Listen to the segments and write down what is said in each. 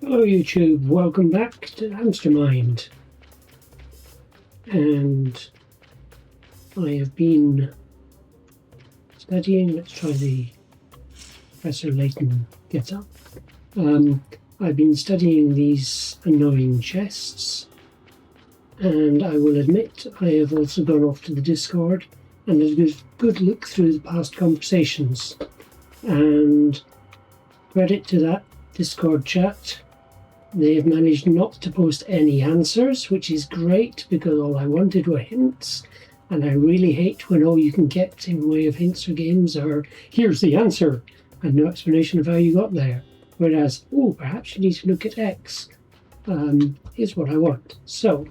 Hello YouTube, welcome back to Hamstermind. And I have been studying, let's try the Professor Layton get up. I've been studying these annoying chests, and I will admit I have also gone off to the Discord and had a good look through the past conversations, and credit to that Discord chat. They have managed not to post any answers, which is great because all I wanted were hints, and I really hate when all you can get in the way of hints or games are, here's the answer, and no explanation of how you got there. Whereas, oh, perhaps you need to look at X, is what I want. So,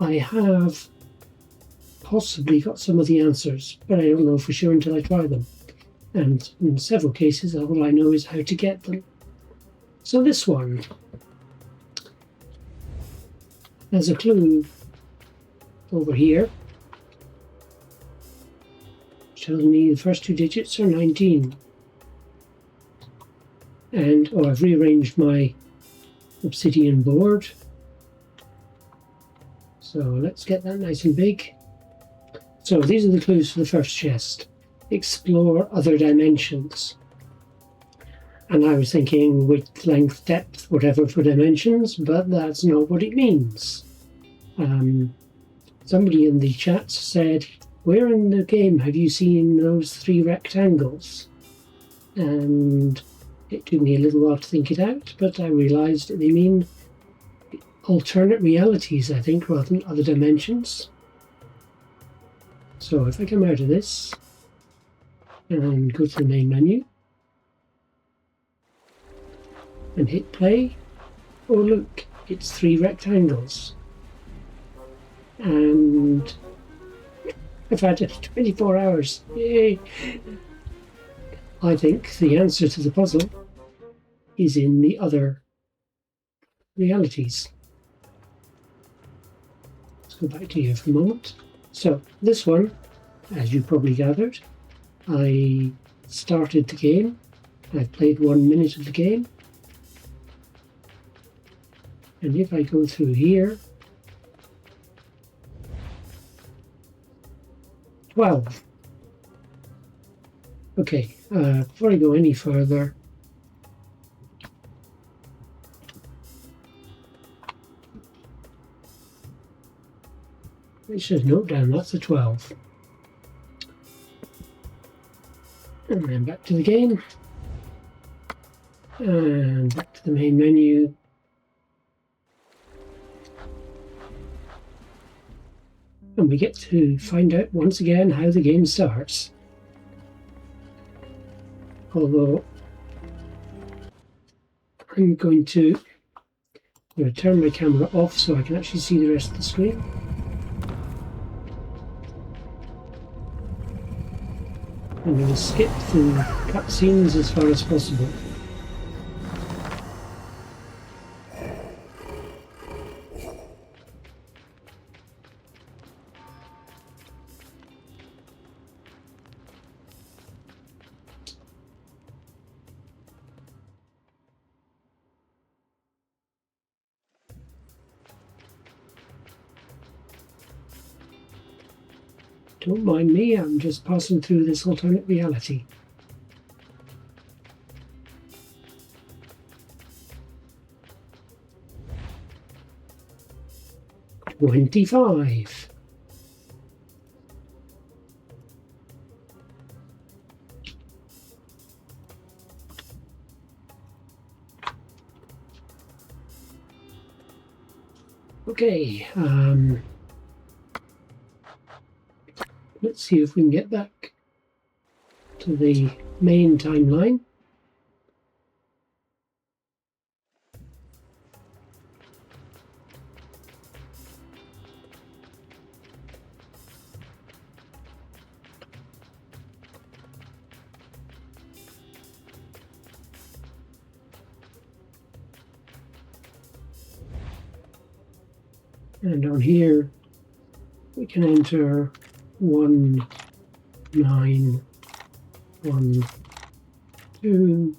I have possibly got some of the answers, but I don't know for sure until I try them. And in several cases, all I know is how to get them. So this one, there's a clue over here, tells me the first two digits are 19. And, I've rearranged my obsidian board. So let's get that nice and big. So these are the clues for the first chest. Explore other dimensions. And I was thinking width, length, depth, whatever for dimensions, but that's not what it means. Somebody in the chat said, where in the game have you seen those 3 rectangles? And it took me a little while to think it out, but I realised that they mean alternate realities, I think, rather than other dimensions. So if I come out of this and go to the main menu, and hit play, oh look, it's 3 rectangles. And I've had 24 hours, yay! I think the answer to the puzzle is in the other realities. Let's go back to here for a moment. So this one, as you probably gathered, I started the game. I played 1 minute of the game. And if I go through here, 12. Okay, before I go any further, I should note down that's a 12. And then back to the game, and back to the main menu. And we get to find out once again how the game starts. Although I'm going to turn my camera off so I can actually see the rest of the screen. I'm going to skip the cutscenes as far as possible. Don't mind me, I'm just passing through this alternate reality. $25. Okay, let's see if we can get back to the main timeline. And on here, we can enter 1, 9, 1, 2,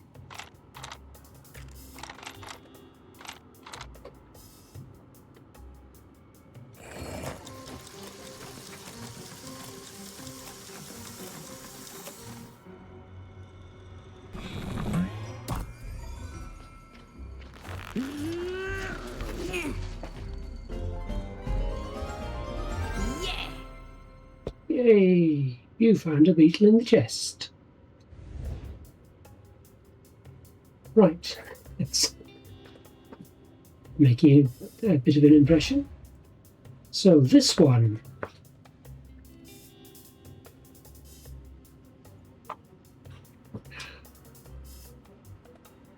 Yay! You found a beetle in the chest. Right, it's making a bit of an impression. So this one.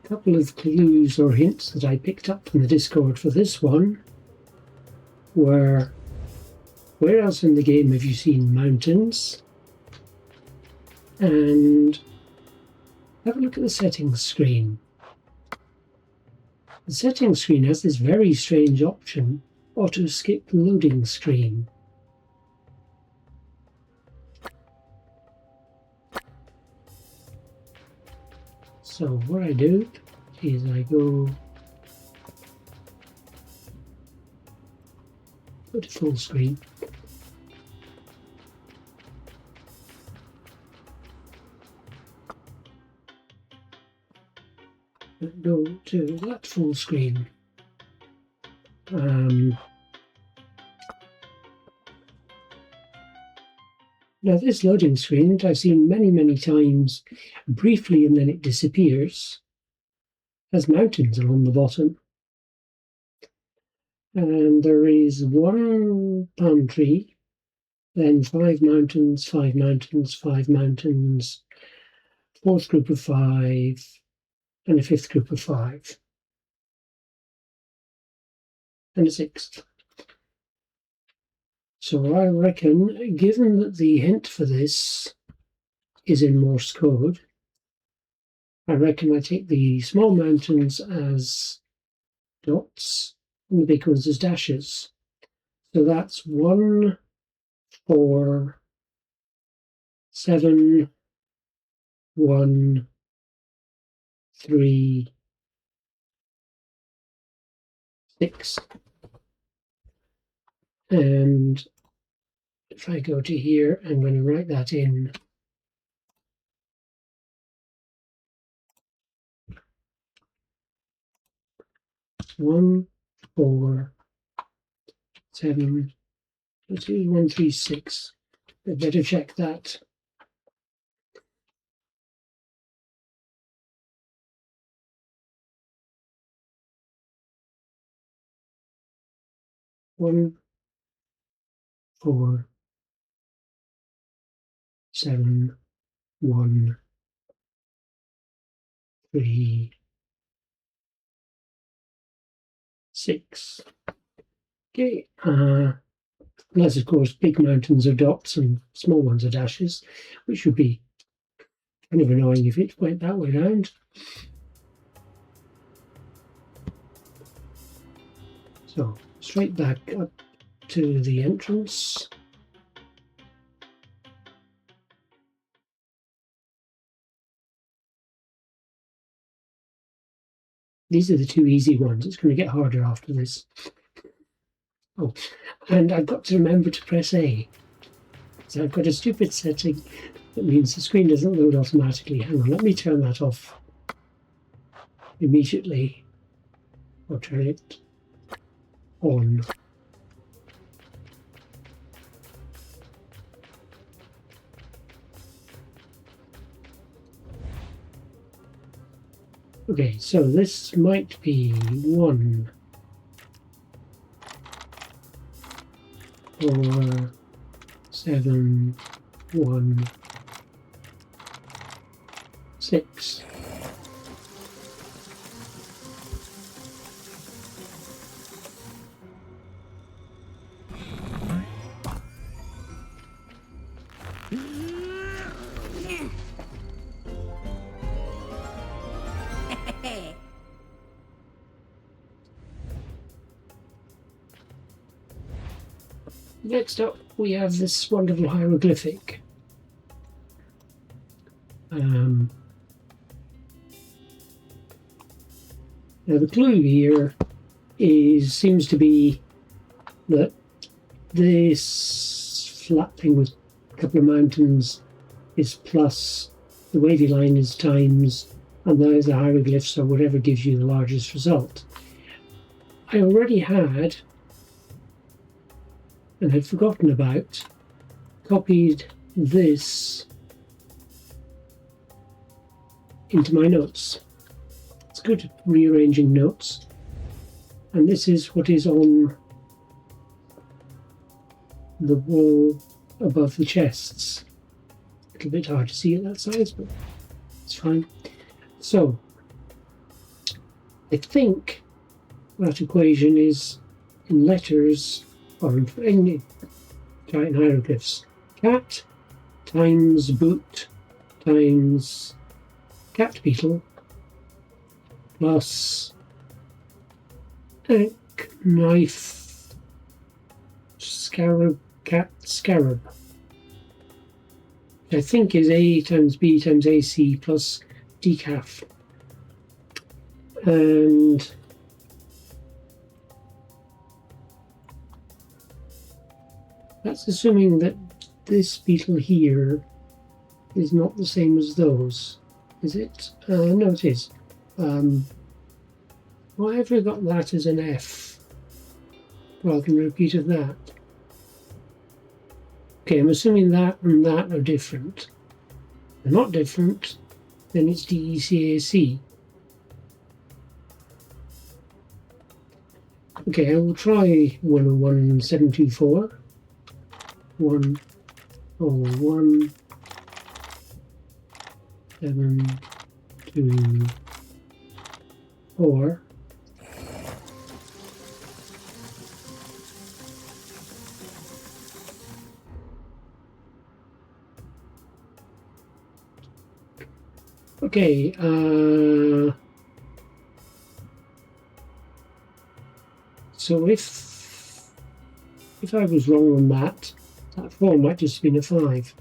A couple of clues or hints that I picked up from the Discord for this one were, where else in the game have you seen mountains? And have a look at the settings screen. The settings screen has this very strange option, auto skip loading screen. So what I do is I go to full screen. Go to that full screen. Now this loading screen that I've seen many times briefly and then it disappears, has mountains along the bottom. And there is one palm tree, then 5 mountains, 5 mountains, 5 mountains, 4th group of 5, and a 5th group of 5, and a 6th. So I reckon, given that the hint for this is in Morse code, I reckon I take the small mountains as dots and the big ones as dashes. So that's 1, 4, 7, 1, 3, 6. And if I go to here, I'm going to write that in. One, 4, 7, 2, 1, 3, 6. I'd better check that. One, 4, 7, 1, 3, 6. Okay. Unless, of course, big mountains are dots and small ones are dashes, which would be kind of annoying if it went that way around. So, straight back up to the entrance. These are the 2 easy ones. It's going to get harder after this. Oh, and I've got to remember to press A. So I've got a stupid setting that means the screen doesn't load automatically. Hang on, let me turn that off immediately, or turn it on. Okay, so this might be 1, 4, 7, 1, 6. Next up, we have this wonderful hieroglyphic. Now the clue here seems to be that this flat thing with a couple of mountains is plus, the wavy line is times and those are hieroglyphs or whatever gives you the largest result. I already had, and had forgotten about, copied this into my notes. It's good at rearranging notes, and this is what is on the wall above the chests. A little bit hard to see at that size, but it's fine. So I think that equation is in letters, or in giant hieroglyphs. Cat times boot times cat beetle plus ankh knife scarab cat scarab, which I think is A times B times AC plus decaf. And that's assuming that this beetle here is not the same as those, is it? No, it is. Why have we got that as an F rather than a repeat of that? Okay, I'm assuming that and that are different. They're not different, then it's DECAC. Okay, I will try 101.724. 101.724. Okay, so if I was wrong on that 4 might just have been a 5.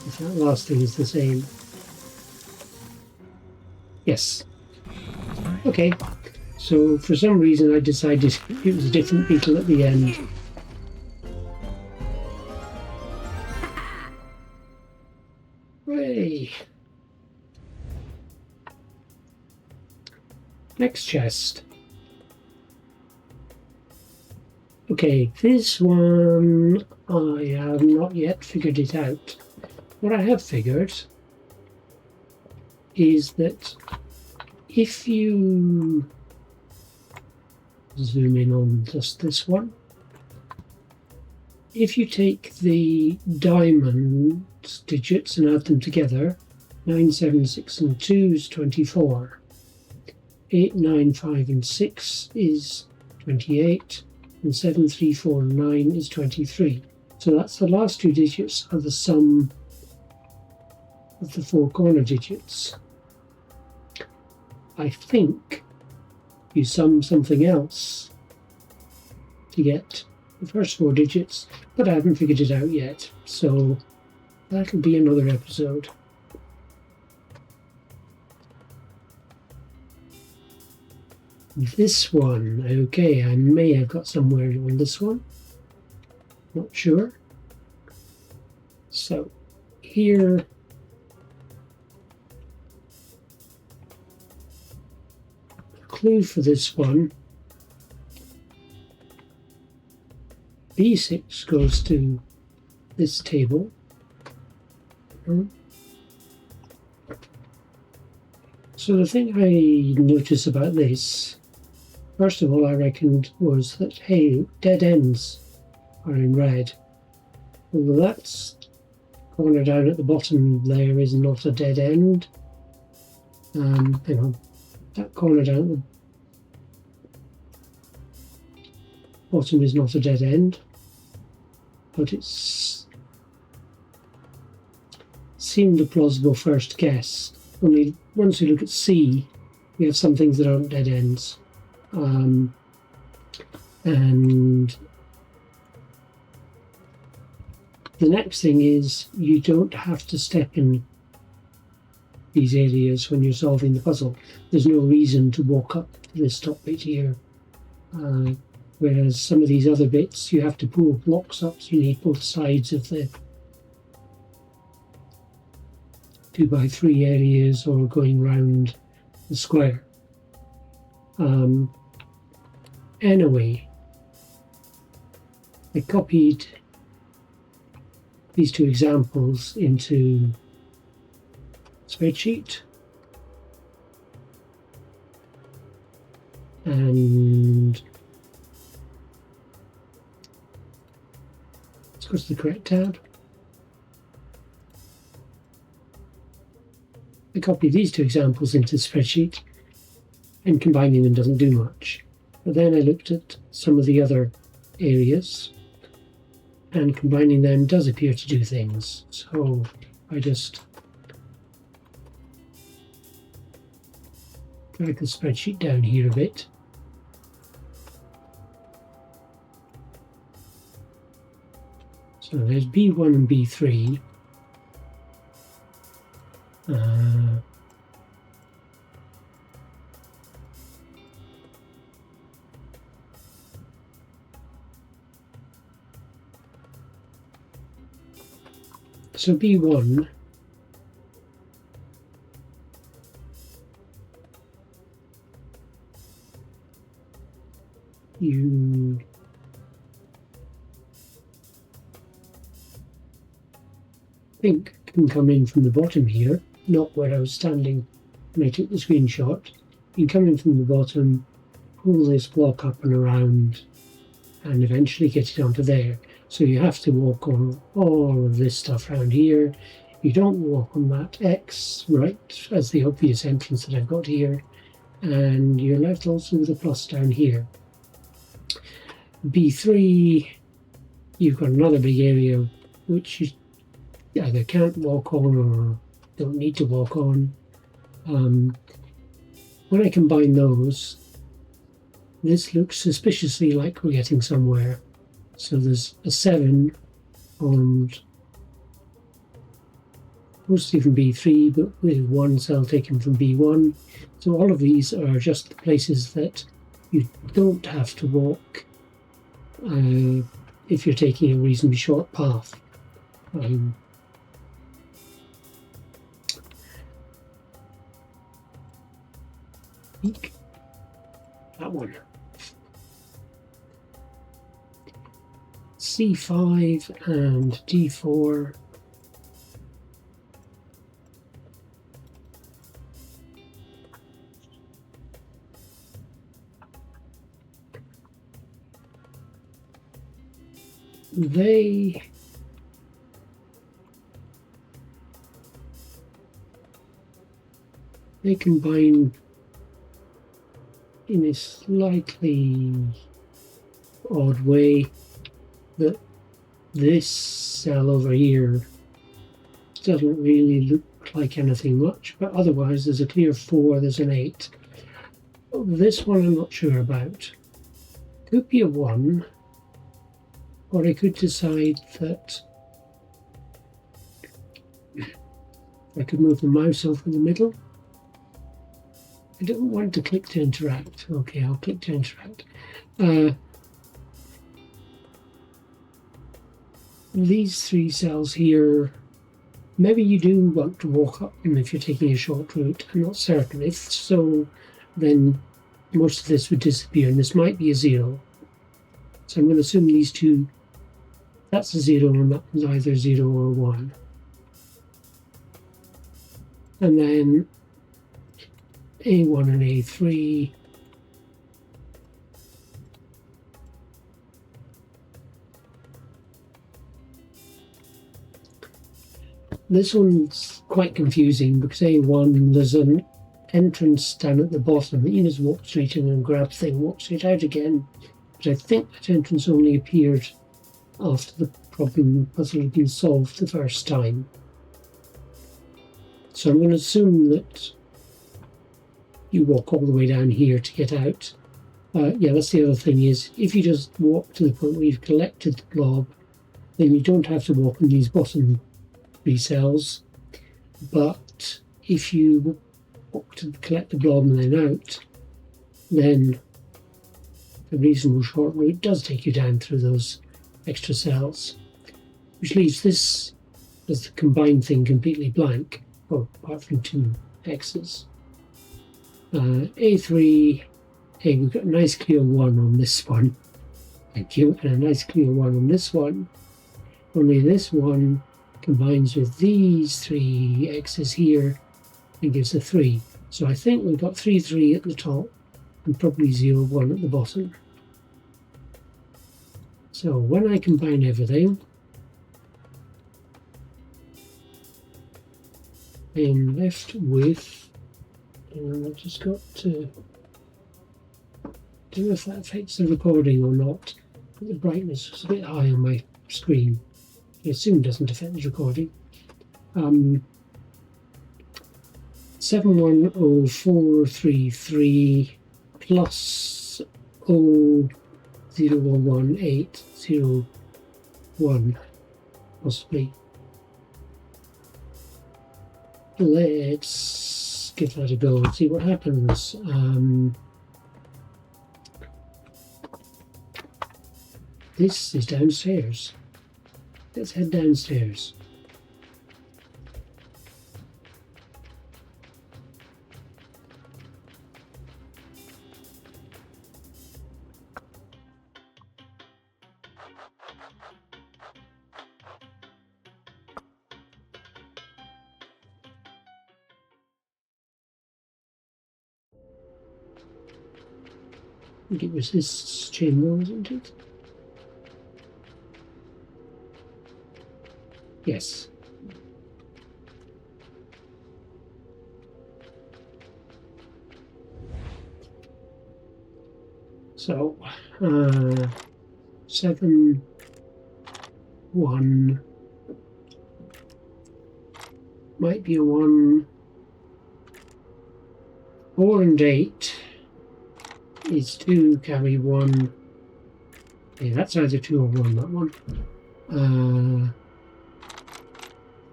If that last thing is the same. Yes. Okay, so for some reason I decided it was a different beetle at the end. Hooray! Next chest. Okay, this one I have not yet figured it out. What I have figured is that if you zoom in on just this one, if you take the diamond digits and add them together, 9, 7, 6 and 2 is 24. 8, 9, 5 and 6 is 28. And 7, 3, 4 and 9 is 23. So that's the last 2 digits are the sum of the 4 corner digits. I think you sum something else to get the first 4 digits, but I haven't figured it out yet, so that'll be another episode. This one, okay, I may have got somewhere on this one, not sure. So here, the clue for this one, B6 goes to this table. So the thing I noticed about this, first of all, I reckoned was that, hey, dead ends are in red. Although that's corner down at the bottom there is not a dead end. Hang on, that corner down at the bottom is not a dead end, but it's seemed a plausible first guess. Only once we look at C, we have some things that aren't dead ends. And the next thing is you don't have to step in these areas when you're solving the puzzle. There's no reason to walk up to this top bit here. Whereas some of these other bits you have to pull blocks up, so you need both sides of the 2x3 areas or going round the square. Anyway, I copied these two examples into a spreadsheet, and let's go to the correct tab. I copied these two examples into the spreadsheet, and combining them doesn't do much. But then I looked at some of the other areas, and combining them does appear to do things. So I just drag the spreadsheet down here a bit. So there's B1 and B3. So B1, you think can come in from the bottom here, not where I was standing when I took the screenshot. You can come in from the bottom, pull this block up and around, and eventually get it onto there. So you have to walk on all of this stuff around here. You don't walk on that X, right, as the obvious entrance that I've got here, and you're left also with a plus down here. B3, you've got another big area which you either can't walk on or don't need to walk on. When I combine those, this looks suspiciously like we're getting somewhere. So there's a 7 on most even B3, but with one cell taken from B1. So all of these are just the places that you don't have to walk if you're taking a reasonably short path. That one. C5 and D4. They combine in a slightly odd way, that this cell over here doesn't really look like anything much, but otherwise there's a clear 4, there's an 8. This one I'm not sure about. Could be a 1, or I could decide that I could move the mouse over the middle. I don't want to click to interact. Okay, I'll click to interact. These 3 cells here, maybe you do want to walk up them if you're taking a short route. I'm not certain. If so, then most of this would disappear, and this might be a 0. So I'm going to assume these two, that's a 0, and that one's either 0 or 1. And then A1 and A3. This one's quite confusing because A1, there's an entrance down at the bottom that you just walk straight in and grab thing, walk straight out again. But I think that entrance only appeared after the puzzle had been solved the first time. So I'm going to assume that you walk all the way down here to get out. Yeah, that's the other thing, is if you just walk to the point where you've collected the blob, then you don't have to walk in these bottom 3 cells. But if you walk to collect the blob and then out, then a reasonable short route does take you down through those extra cells, which leaves this as the combined thing completely blank. apart from 2 x's. A3, hey, we've got a nice clear 1 on this one. Thank you, and a nice clear 1 on this one. Only this one combines with these 3 x's here and gives a 3. So I think we've got 3, 3 at the top and probably 0, 1 at the bottom. So when I combine everything, I'm left with, and I've just got to, don't know if that affects the recording or not, but the brightness was a bit high on my screen. I assume it doesn't affect the recording. 710433 plus 0011801, possibly. Let's give that a go and see what happens. This is downstairs. Let's head downstairs. I think it was this chamber, wasn't it? Yes. So, 7, 1, might be a 1, 4 and 8 is 2, carry 1. Yeah, that's either 2 or 1, that one.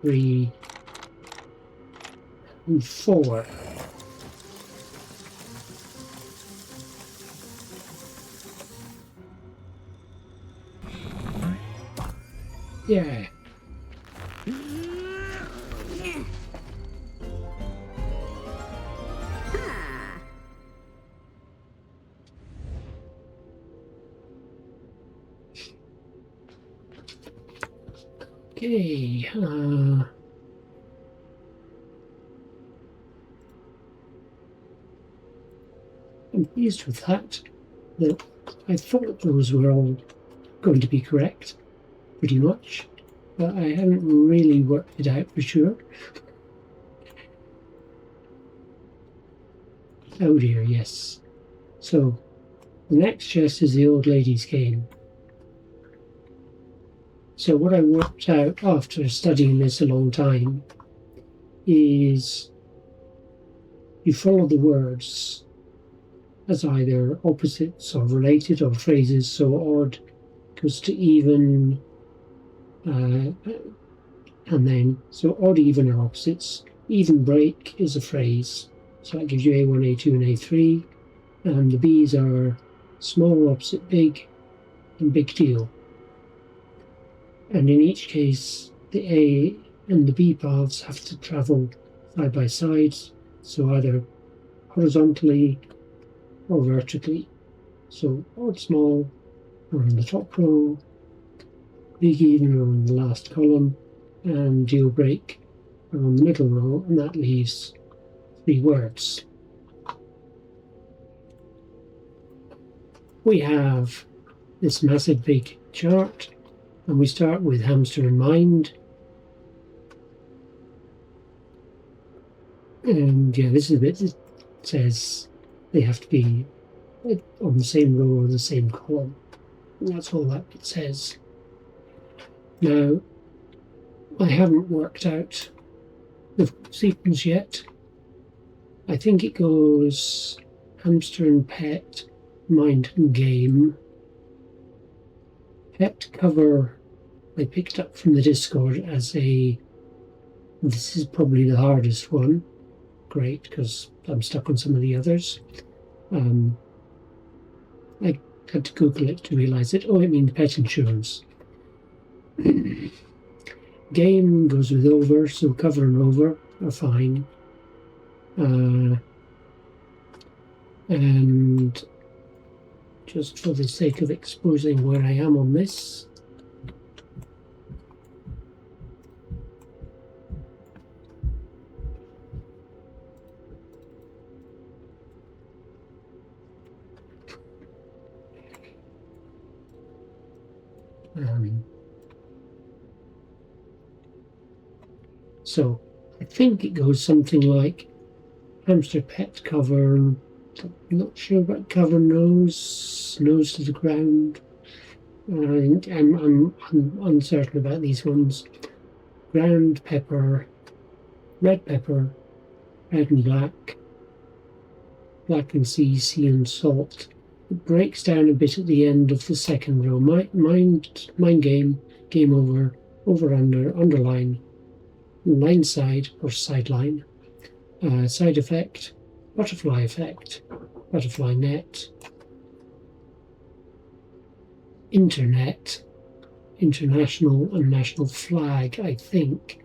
3 and 4. Yeah. Okay. I'm pleased with that. That I thought those were all going to be correct, pretty much, but I haven't really worked it out for sure. Oh dear, yes. So, the next chest is the old lady's game. So what I worked out after studying this a long time is you follow the words as either opposites or related or phrases, so odd goes to even, and then, so odd, even, or opposites. Even break is a phrase, so that gives you A1, A2, and A3, and the B's are small, opposite, big, and big deal. And in each case, the A and the B paths have to travel side by side, so either horizontally or vertically. So odd, small are on the top row, big, even are on the last column, and deal break are on the middle row, and that leaves 3 words. We have this massive big chart, and we start with Hamstermind. And yeah, this is a bit that says they have to be on the same row or the same column. And that's all that it says. Now, I haven't worked out the sequence yet. I think it goes hamster and pet, mind and game. Pet cover I picked up from the Discord as a, this is probably the hardest one. Great, because I'm stuck on some of the others. I had to Google it to realise it. Oh, it means pet insurance. Game goes with over, so cover and over. are fine. And just for the sake of exposing where I am on this, so I think it goes something like hamster pet cover. I'm not sure about cover nose to the ground. I'm uncertain about these ones. Ground pepper, red and black, black and sea and salt. It breaks down a bit at the end of the second row. Mind game over, under, underline, line side or sideline, side effect, butterfly net, internet, international and national flag, I think.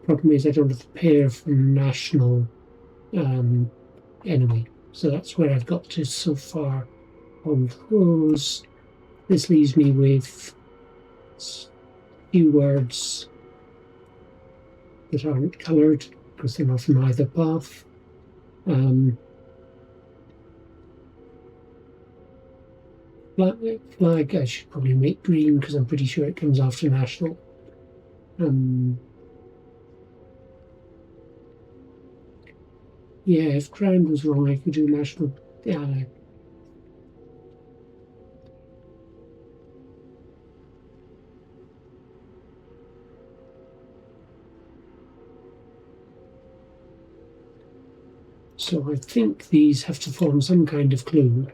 Problem is I don't have the pair from national enemy. So that's where I've got to so far on those. This leaves me with a few words that aren't coloured because they're not from either path. Flag I should probably make green because I'm pretty sure it comes after national. Yeah, if ground was wrong, I could do national. Yeah. So I think these have to form some kind of clue.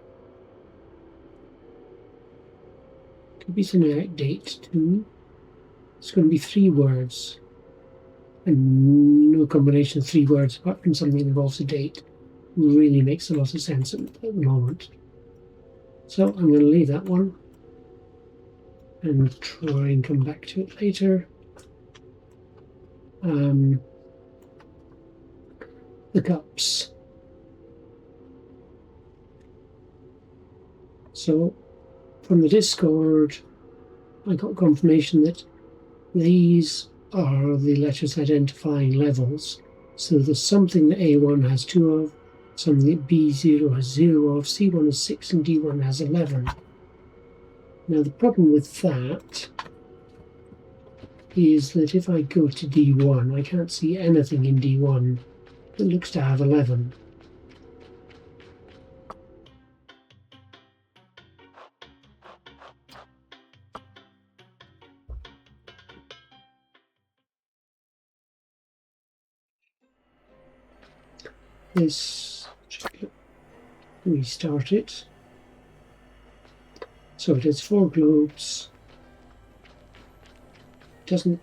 Could be generic date too. It's going to be 3 words. And no combination of 3 words apart from something that involves a date really makes a lot of sense at the moment. So I'm going to leave that one and try and come back to it later. The cups. So from the Discord, I got confirmation that these are the letters identifying levels. So there's something that A1 has 2 of, something that B0 has 0 of, C1 has 6, and D1 has 11. Now the problem with that is that if I go to D1, I can't see anything in D1 that looks to have 11. This, restart it. So it has 4 globes. Doesn't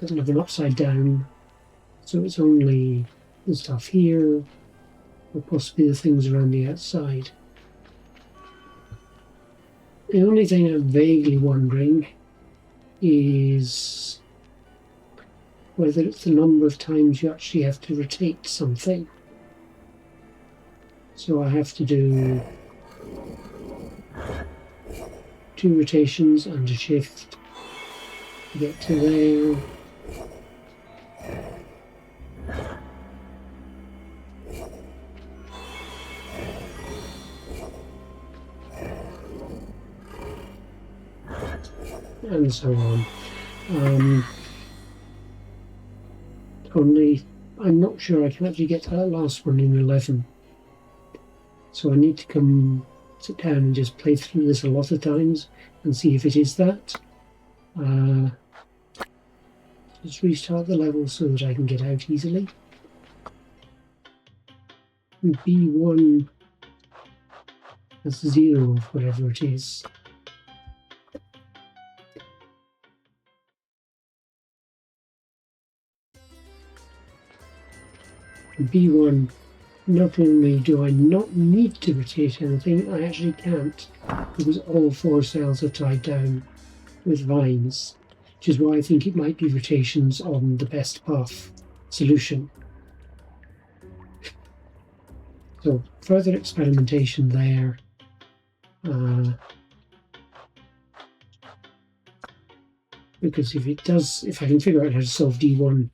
have an upside down, so it's only the stuff here, or possibly the things around the outside. The only thing I'm vaguely wondering is whether it's the number of times you actually have to rotate something. So I have to do 2 rotations and a shift to get to there. And so on. Only I'm not sure I can actually get to that last one in 11. So I need to sit down and just play through this a lot of times and see if it is that. Just restart the level so that I can get out easily. And B1 has 0 of whatever it is. And B1, not only do I not need to rotate anything, I actually can't, because all 4 cells are tied down with vines, which is why I think it might be rotations on the best path solution. So further experimentation there. Because if I can figure out how to solve D1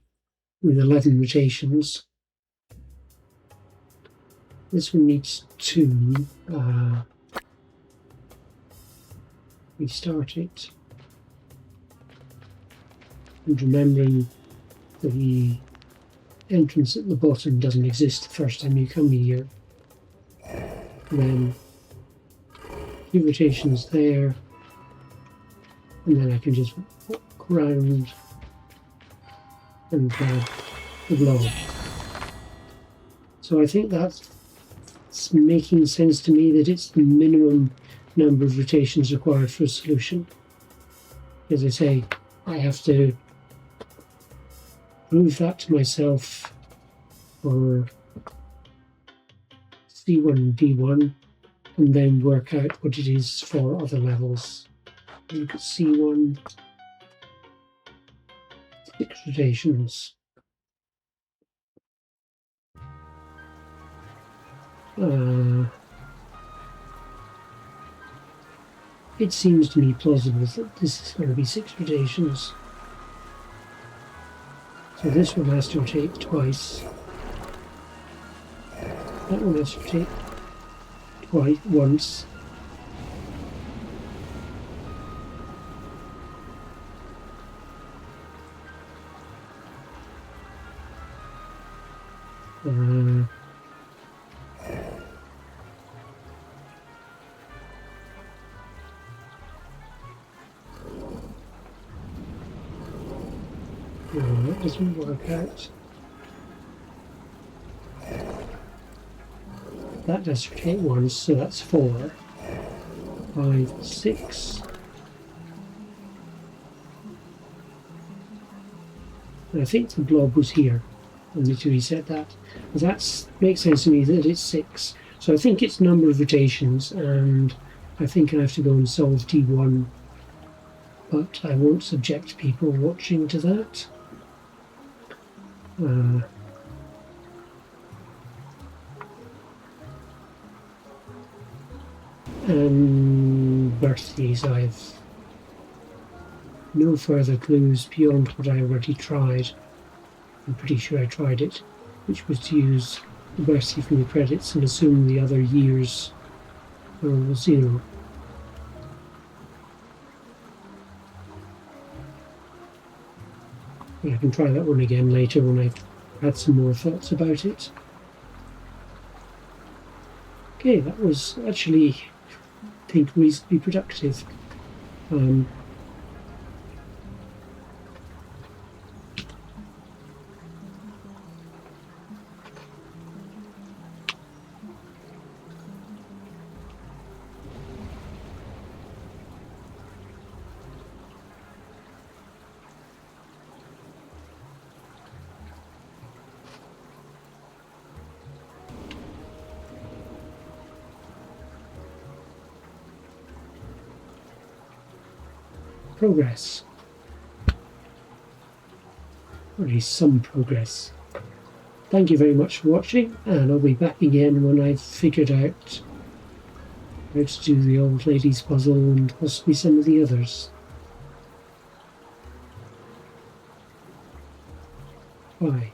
with 11 rotations, this one needs 2. Restart it. And remembering that the entrance at the bottom doesn't exist the first time you come here. Then 2 rotations there, and then I can just walk around and grab the blob. So I think that's making sense to me, that it's the minimum number of rotations required for a solution. As I say, I have to prove that to myself for C1 and D1, and then work out what it is for other levels. Look at C1, 6 rotations. It seems to me plausible that this is going to be 6 rotations. So this one has to rotate twice. That one has to rotate once. No, that doesn't work out. That does rotate once, so that's 4, 5, 6. And I think the blob was here. I need to reset that. But that makes sense to me that it's 6. So I think it's number of rotations, and I think I have to go and solve D1. But I won't subject people watching to that. And birthdays, I've no further clues beyond what I already tried. I'm pretty sure I tried it, which was to use the birthday from the credits and assume the other years were 0. I can try that one again later when I've had some more thoughts about it. Okay, that was actually, I think, reasonably productive. Progress. Or at least some progress. Thank you very much for watching, and I'll be back again when I've figured out how to do the old lady's puzzle and possibly some of the others. Bye.